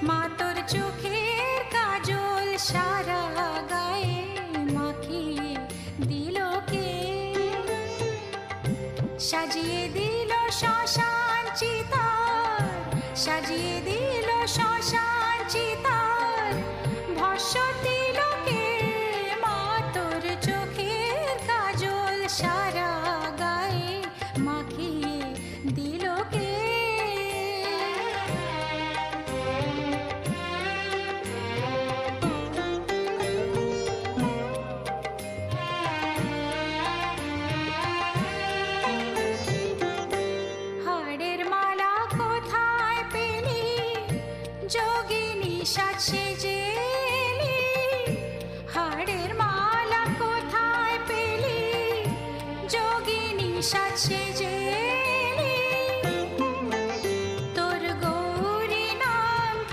মা তোর চোখের কাজল সারা গায়ে মাখিয়ে দিল কে? সাজিয়ে দিল শ্মশান চিতার, সাজিয়ে দিল শ্মশান চিতার, ভস্য দিল কে? মা তোর চোখের কাজল সারা গায়ে মাখিয়ে দিল কে? হাড়ের মালা কোথায় পেলি যোগিনী সাজ সেজে এলি? হাড়ের মালা কোথায় পেলি যোগিনী সাজ সেজে